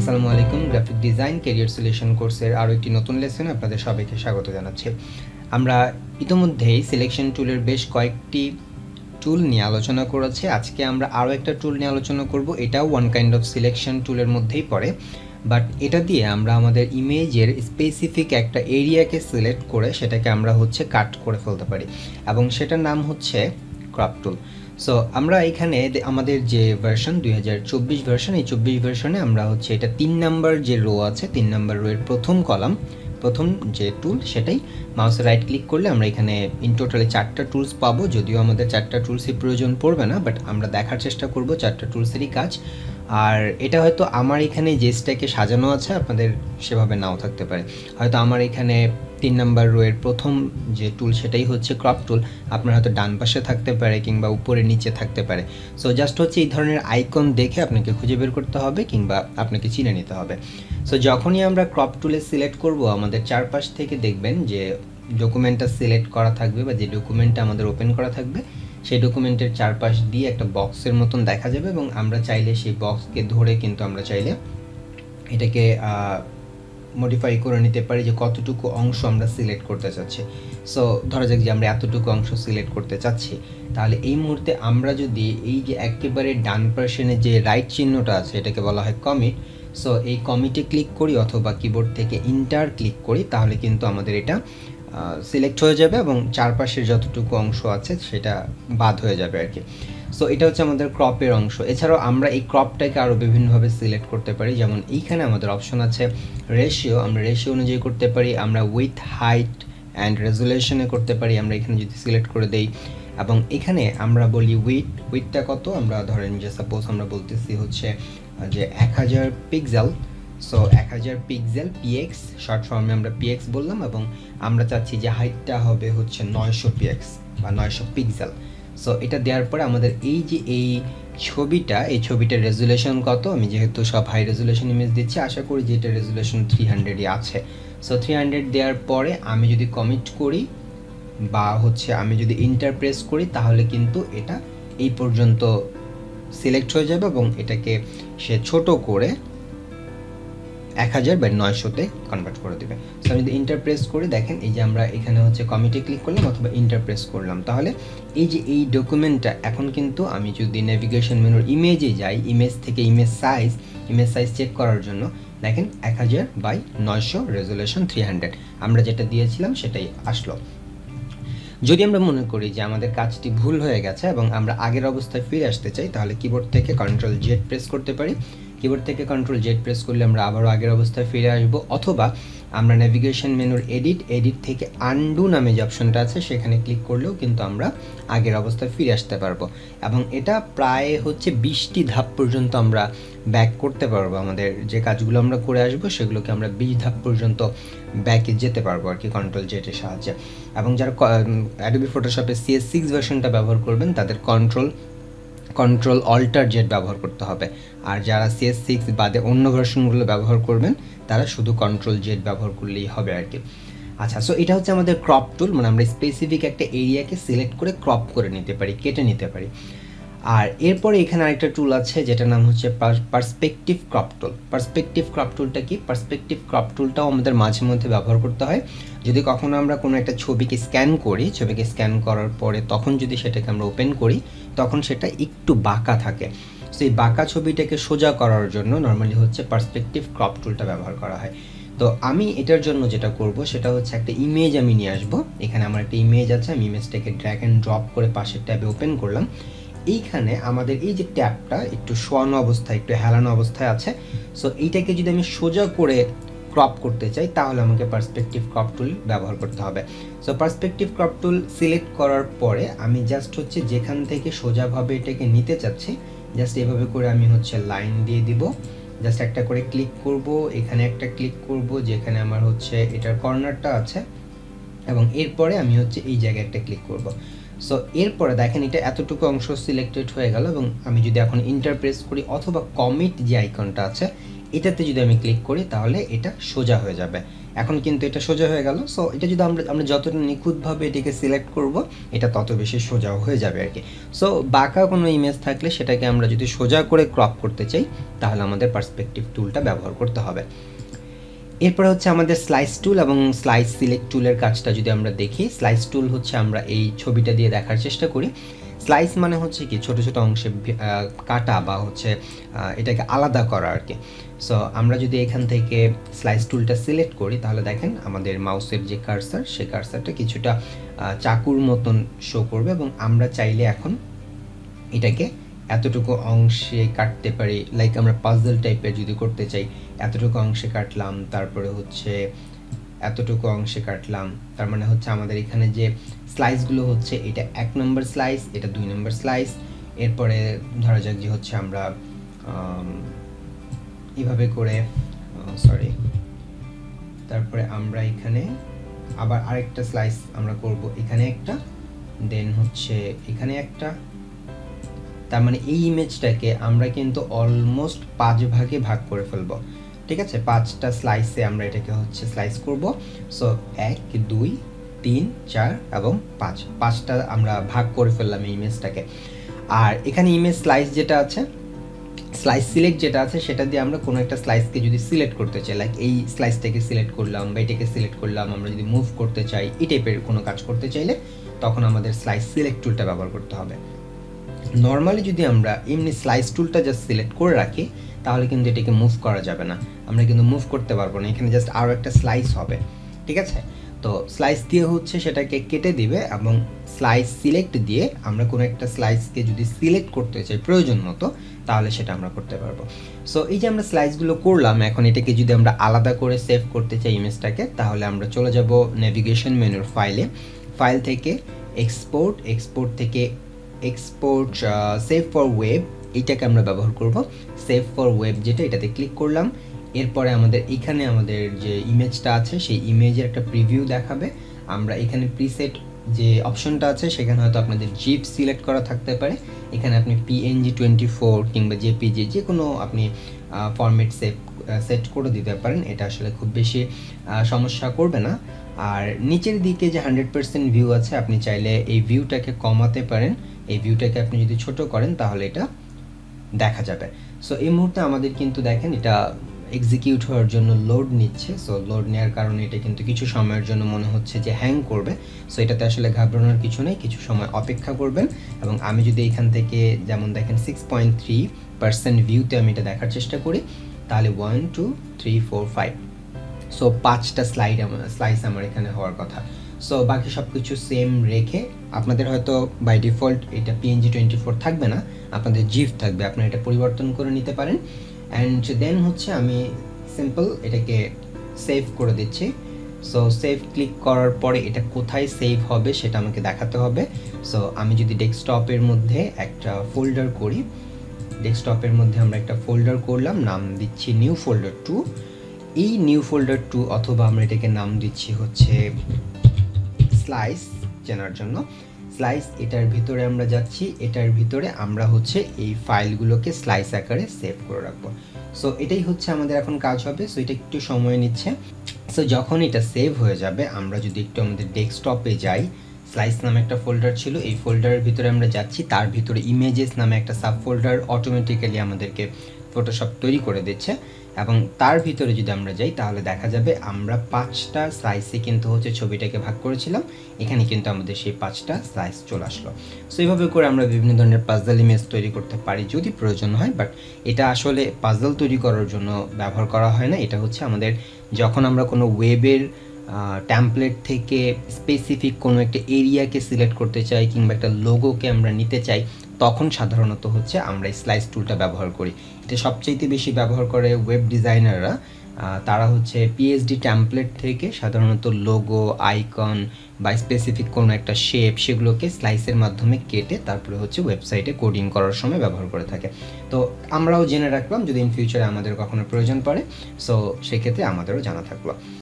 আসসালামু আলাইকুম। Graphic design career solution কোর্সের আরও একটি নতুন লেসনে আপনাদের সবাইকে স্বাগত জানাচ্ছি। আমরা ইতিমধ্যেই সিলেকশন টুলের বেশ কয়েকটি টুল নিয়ে আলোচনা করেছি। আজকে আমরা আরও একটা টুল নিয়ে আলোচনা করব। এটাও ওয়ান কাইন্ড অফ সিলেকশন টুলের মধ্যেই পড়ে, বাট এটা দিয়ে আমরা আমাদের ইমেজের স্পেসিফিক একটা এরিয়াকে সিলেক্ট করে সেটাকে আমরা কাট করে ফেলতে পারি, এবং সেটার নাম হচ্ছে ক্রপ টুল। সো আমরা এখানে আমাদের যে ভার্সন 2024 ভার্সন, এই 24 ভার্সনে আমরা এটা 3 নাম্বার যে রো আছে, 3 নাম্বার রোয়ের প্রথম কলাম, প্রথম যে টুল সেটাই মাউসে রাইট ক্লিক করলে আমরা এখানে ইন টোটালে 4টা টুলস পাবো। যদিও আমাদের 4টা টুলসই প্রয়োজন পড়বে না, বাট আমরা দেখার চেষ্টা করব 4টা টুলসেরই কাজ। আর এটা হয়তো আমার এখানে যে স্ট্যাকে সাজানো আছে আপনাদের সেভাবে নাও থাকতে পারে। হয়তো আমার এখানে 3 নাম্বার রোয়ের প্রথম যে টুল সেটাই হচ্ছে ক্রপ টুল, আপনার হয়তো ডান পাশে থাকতে পারে কিংবা উপরে নিচে থাকতে পারে। সো জাস্ট এই ধরনের আইকন দেখে আপনাকে খুঁজে বের করতে হবে কিংবা আপনাকে চিনে নিতে হবে। সো যখনই আমরা ক্রপ টুলে সিলেক্ট করব, আমাদের চারপাশ থেকে দেখবেন যে ডকুমেন্টটা সিলেক্ট করা থাকবে বা যে ডকুমেন্টটা আমাদের ওপেন করা থাকবে সেই ডকুমেন্টের চারপাশ দিয়ে একটা বক্সের মতন দেখা যাবে, এবং আমরা চাইলে সেই বক্সকে ধরে কিন্তু আমরা চাইলে এটাকে মডিফাই করে নিতে পারি যে কতটুকু অংশ আমরা সিলেক্ট করতে চাচ্ছি। সো ধরা যাক যে আমরা এতটুকু অংশ সিলেক্ট করতে চাচ্ছি, তাহলে এই মুহূর্তে আমরা যদি এই যে একেবারে ডান পার্সনে যে রাইট চিহ্নটা আছে এটাকে বলা হয় কমিট। সো এই কমিটে ক্লিক করি অথবা কিবোর্ড থেকে ইন্টার ক্লিক করি, তাহলে কিন্তু আমাদের এটা সিলেক্ট হয়ে যাবে এবং চারপাশের যতটুকু অংশ আছে সেটা বাদ হয়ে যাবে আর কি। সো এটা হচ্ছে আমাদের ক্রপের অংশ। এছাড়াও আমরা এই ক্রপটাকে আরও বিভিন্নভাবে সিলেক্ট করতে পারি, যেমন এইখানে আমাদের অপশন আছে রেশিও, আমরা রেশিও অনুযায়ী করতে পারি, আমরা উইথ হাইট অ্যান্ড রেজুলেশনে করতে পারি। আমরা এখানে যদি সিলেক্ট করে দেই এবং এখানে আমরা বলি উইথটা কত, আমরা ধরেন যে সাপোজ আমরা বলতেছি যে 1000 pixel. So 1000 pixel PX, short ফর্মে আমরা পিএক্স বললাম, এবং আমরা চাচ্ছি যে হাইটটা হবে 900 পিএক্স বা 900 পিক্সেল। সো এটা দেওয়ার পরে আমাদের এই ছবিটার রেজুলেশন কত, আমি যেহেতু সব হাই রেজুলেশন ইমেজ দিচ্ছি আশা করি যে এটা রেজুলেশন 300ই আছে। সো 300 দেওয়ার পরে আমি যদি কমিট করি বা আমি যদি ইন্টার প্রেস করি, তাহলে কিন্তু এটা এই পর্যন্ত সিলেক্ট হয়ে যাবে এবং এটাকে সে ছোট করে 1000/900-তে কনভার্ট করে দেবে। সো আমি যদি ইন্টার প্রেস করি, দেখেন এই যে আমরা এখানে কমিটে ক্লিক করলাম অথবা ইন্টার প্রেস করলাম, তাহলে এই ডকুমেন্টটা এখন কিন্তু আমি যদি নেভিগেশন মেনুর ইমেজে যাই, ইমেজ থেকে ইমেজ সাইজ চেক করার জন্য দেখেন 1000/900 রেজুলেশন 300 আমরা যেটা দিয়েছিলাম সেটাই আসলো। যদি আমরা মনে করি যে আমাদের কাজটি ভুল হয়ে গেছে এবং আমরা আগের অবস্থায় ফিরে আসতে চাই, তাহলে কিবোর্ড থেকে Ctrl+Z প্রেস করতে পারি। কিবোর্ড থেকে Ctrl+Z প্রেস করলে আমরা আবারও আগের অবস্থায় ফিরে আসব, অথবা আমরা নেভিগেশন মেনুর এডিট থেকে আনডু নামে যে অপশনটা আছে সেখানে ক্লিক করলেও কিন্তু আমরা আগের অবস্থায় ফিরে আসতে পারবো, এবং এটা প্রায় 20টি ধাপ পর্যন্ত আমরা ব্যাক করতে পারবো। আমাদের যে কাজগুলো আমরা করে আসবো সেগুলোকে আমরা 20 ধাপ পর্যন্ত ব্যাকে যেতে পারবো আর কি Ctrl+Z এর সাহায্যে। এবং যারা অ্যাডোবি ফটোশপে CS6 ভার্সনটা ব্যবহার করবেন তাদের Ctrl+Alt+Z ব্যবহার করতে হবে, আর যারা CS6 বাদে অন্য ভার্সনগুলো ব্যবহার করবেন তারা শুধু Ctrl+Z ব্যবহার করলেই হবে আর কি। আচ্ছা, সো এটা হচ্ছে আমাদের ক্রপ টুল, মানে আমরা স্পেসিফিক একটা এরিয়াকে সিলেক্ট করে ক্রপ করে নিতে পারি, কেটে নিতে পারি। আর এরপরে এখানে আরেকটা টুল আছে যেটার নাম হচ্ছে পার্সপেক্টিভ ক্রপ টুল। পার্সপেক্টিভ ক্রপ টুলটা কি? পার্সপেক্টিভ ক্রপ টুলটাও আমাদের মাঝে মধ্যে ব্যবহার করতে হয়। যদি কখনো আমরা কোনো একটা ছবিকে স্ক্যান করি, ছবিকে স্ক্যান করার পরে তখন যদি সেটাকে আমরা ওপেন করি, তখন সেটা একটু বাঁকা থাকে। সো এই বাঁকা ছবিটাকে সোজা করার জন্য নর্মালি পার্সপেক্টিভ ক্রপ টুলটা ব্যবহার করা হয়। তো আমি এটার জন্য যেটা করব সেটা একটা ইমেজ আমি নিয়ে আসবো। এখানে আমার একটা ইমেজ আছে, আমি ইমেজটাকে ড্র্যাগ অ্যান্ড ড্রপ করে পাশের ট্যাবে ওপেন করলাম। এইখানে আমাদের এই যে ট্যাবটা একটু শোয়ানো অবস্থায়, একটু হেলানো অবস্থায় আছে। সো এইটাকে যদি আমি সোজা করে ক্রপ করতে চাই, তাহলে আমাকে পার্সপেক্টিভ ক্রপ টুল ব্যবহার করতে হবে। So perspective crop tool select করার পরে আমি জাস্ট যেখান থেকে সোজাভাবে এটাকে নিতে চাচ্ছি, জাস্ট এভাবে করে আমি লাইন দিয়ে দিব। জাস্ট একটা করে ক্লিক করব, এখানে একটা ক্লিক করব যেখানে আমার এটার কর্নারটা আছে, এবং এরপরে আমি এই জায়গায় একটা ক্লিক করব। সো এরপরে দেখেন এটা এতটুকু অংশ সিলেক্টেড হয়ে গেল, এবং আমি যদি এখন ইন্টার প্রেস করি অথবা কমিট যে আইকনটা আছে এটাতে যদি আমি ক্লিক করি, তাহলে এটা সোজা হয়ে যাবে এখন কিন্তু এটা সোজা হয়ে গেল। সো এটা যদি আমরা যতটা নিখুঁতভাবে এটাকে সিলেক্ট করব, এটা তত বেশি সোজা হয়ে যাবে আর কি। সো বাঁকা কোনো ইমেজ থাকলে সেটাকে আমরা যদি সোজা করে ক্রপ করতে চাই, তাহলে আমাদের পার্সপেক্টিভ টুলটা ব্যবহার করতে হবে। এরপরে হচ্ছে আমাদের স্লাইস টুল এবং স্লাইস সিলেক্ট টুলের কাজটা যদি আমরা দেখি, স্লাইস টুল হচ্ছে আমরা এই ছবিটা দিয়ে দেখার চেষ্টা করি। স্লাইস মানে হচ্ছে কি ছোট ছোট অংশে কাটা বা হচ্ছে এটাকে আলাদা করা আর কি। সো আমরা যদি এখান থেকে স্লাইস টুলটা সিলেক্ট করি, তাহলে দেখেন আমাদের মাউসের যে কার্সার, সেই কার্সারটা কিছুটা চাকুর মতন শো করবে এবং আমরা চাইলে এখন এটাকে এতটুকু অংশে কাটতে পারি। লাইক আমরা পাজল টাইপের যদি করতে চাই, এতটুকু অংশে কাটলাম, তারপরে হচ্ছে এতটুকু অংশে কাটলাম। তার মানে হচ্ছে আমাদের এখানে যে স্লাইসগুলো হচ্ছে, এটা 1 নম্বর স্লাইস, এটা 2 নম্বর স্লাইস। এরপরে ধরা যাক যে হচ্ছে আমরা এইভাবে করে সরি, তারপরে আমরা এখানে আবার আরেকটা স্লাইস আমরা করব, এখানে একটা, দেন হচ্ছে এখানে একটা। তার মানে এই ইমেজটাকে আমরা কিন্তু অলমোস্ট 5 ভাগে ভাগ করে ফেলবো। ঠিক আছে, 5টা স্লাইসে আমরা এটাকে হচ্ছে স্লাইস করব। সো 1 2 3 4 এবং 5টা আমরা ভাগ করে ফেললাম এই ইমেজটাকে। আর এখানে ইমেজ স্লাইস যেটা আছে, স্লাইস সিলেক্ট যেটা আছে, সেটা দিয়ে আমরা কোনো একটা স্লাইসকে যদি সিলেক্ট করতে চাই, লাইক এই স্লাইসটাকে সিলেক্ট করলাম বা এটাকে সিলেক্ট করলাম, আমরা যদি মুভ করতে চাই, এই টাইপের কোনো কাজ করতে চাইলে তখন আমাদের স্লাইস সিলেক্ট টুলটা ব্যবহার করতে হবে। নর্মালি যদি আমরা এমনি স্লাইস টুলটা জাস্ট সিলেক্ট করে রাখি, তাহলে কিন্তু এটাকে মুভ করা যাবে না, আমরা কিন্তু মুভ করতে পারবো না, এখানে জাস্ট আরও একটা স্লাইস হবে। ঠিক আছে, তো স্লাইস দিয়ে হচ্ছে সেটাকে কেটে দিবে এবং স্লাইস সিলেক্ট দিয়ে আমরা কোনো একটা স্লাইসকে যদি সিলেক্ট করতে চাই প্রয়োজন মতো, তাহলে সেটা আমরা করতে পারবো। সো এই যে আমরা স্লাইসগুলো করলাম, এখন এটাকে যদি আমরা আলাদা করে সেভ করতে চাই ইমেজটাকে, তাহলে আমরা চলে যাব নেভিগেশন মেনুর ফাইল থেকে এক্সপোর্ট থেকে এক্সপোর্ট সেভ ফর ওয়েব, এইটাকে আমরা ব্যবহার করব। সেভ ফর ওয়েব যেটা, এটাতে ক্লিক করলাম। এরপরে আমাদের এখানে আমাদের যে ইমেজটা আছে, সেই ইমেজের একটা প্রিভিউ দেখাবে। আমরা এখানে প্রিসেট যে অপশনটা আছে, সেখানে হয়তো আপনাদের জিপ সিলেক্ট করা থাকতে পারে। এখানে আপনি PNG 24 কিংবা JPG যে কোনো আপনি ফরম্যাট সেট করে দিতে পারেন, এটা আসলে খুব বেশি সমস্যা করবে না। আর নিচের দিকে যে 100% ভিউ আছে, আপনি চাইলে এই ভিউটাকে কমাতে পারেন। এই ভিউটাকে আপনি যদি ছোট করেন, তাহলে এটা দেখা যাবে। সো এই মুহূর্তে আমাদের কিন্তু দেখেন এটা এক্সিকিউট হওয়ার জন্য লোড নিচ্ছে। সো লোড নেওয়ার কারণে এটা কিন্তু কিছু সময়ের জন্য মনে হচ্ছে যে হ্যাং করবে। সো এটাতে আসলে ঘাবড়ানোর কিছু নেই, কিছু সময় অপেক্ষা করবেন। এবং আমি যদি এখান থেকে যেমন দেখেন 6.3% ভিউতে আমি এটা দেখার চেষ্টা করি, তাহলে 1 2 3 4 5, সো 5টা স্লাইস আমার এখানে হওয়ার কথা। সো বাকি সব কিছু সেম রেখে, আপনাদের হয়তো বাই ডিফল্ট এটা PNG 24 থাকবে না, আপনাদের জিফ থাকবে, আপনারা এটা পরিবর্তন করে নিতে পারেন। অ্যান্ড দেন হচ্ছে আমি সিম্পল এটাকে সেভ করে দিচ্ছি। সো সেভ ক্লিক করার পরে এটা কোথায় সেভ হবে সেটা আমাকে দেখাতে হবে। সো আমি যদি ডেস্কটপের মধ্যে একটা ফোল্ডার করি, ডেস্কটপের মধ্যে আমরা একটা ফোল্ডার করলাম, নাম দিচ্ছি নিউ ফোল্ডার 2। এই নিউ ফোল্ডার 2, অথবা আমরা এটাকে নাম দিচ্ছি হচ্ছে স্লাইস, চেনার জন্য স্লাইস। এটার ভিতরে আমরা যাচ্ছি, এটার ভিতরে আমরা হচ্ছে এই ফাইলগুলোকে স্লাইস আকারে সেভ করে রাখবো। সো এটাই হচ্ছে আমাদের এখন কাজ হবে। সো এটা একটু সময় নিচ্ছে। সো যখন এটা সেভ হয়ে যাবে, আমরা যদি একটু আমাদের ডেস্কটপে যাই, স্লাইস নামে একটা ফোল্ডার ছিল, এই ফোল্ডারের ভিতরে আমরা যাচ্ছি, তার ভিতরে ইমেজেস নামে একটা সাব ফোল্ডার অটোমেটিক্যালি আমাদেরকে ফটোশপ তৈরি করে দিচ্ছে। এবং তার ভিতরে যদি আমরা যাই, তাহলে দেখা যাবে আমরা 5টা স্লাইসে কিন্তু হচ্ছে ছবিটাকে ভাগ করেছিলাম, এখানে কিন্তু আমাদের সেই 5টা স্লাইস চলে আসলো। সো এইভাবে করে আমরা বিভিন্ন ধরনের পাজল ইমেজ তৈরি করতে পারি যদি প্রয়োজন হয়। বাট এটা আসলে পাজল তৈরি করার জন্য ব্যবহার করা হয় না, এটা হচ্ছে আমাদের যখন আমরা কোনো ওয়েবের ট্যাম্পলেট থেকে স্পেসিফিক কোনো একটা এরিয়াকে সিলেক্ট করতে চাই কিংবা একটা লোগোকে আমরা নিতে চাই, তখন সাধারণত হচ্ছে আমরা এই স্লাইস টুলটা ব্যবহার করি। এটা সবচেয়ে বেশি ব্যবহার করে ওয়েব ডিজাইনাররা। তারা হচ্ছে PSD ট্যাম্পলেট থেকে সাধারণত লোগো, আইকন বা স্পেসিফিক কোনো একটা শেপ, সেগুলোকে স্লাইসের মাধ্যমে কেটে তারপরে হচ্ছে ওয়েবসাইটে কোডিং করার সময় ব্যবহার করে থাকে। তো আমরাও জেনে রাখলাম যদি ইন ফিউচারে আমাদের কখনো প্রয়োজন পড়ে, সো সেক্ষেত্রে আমাদেরও জানা থাকলো।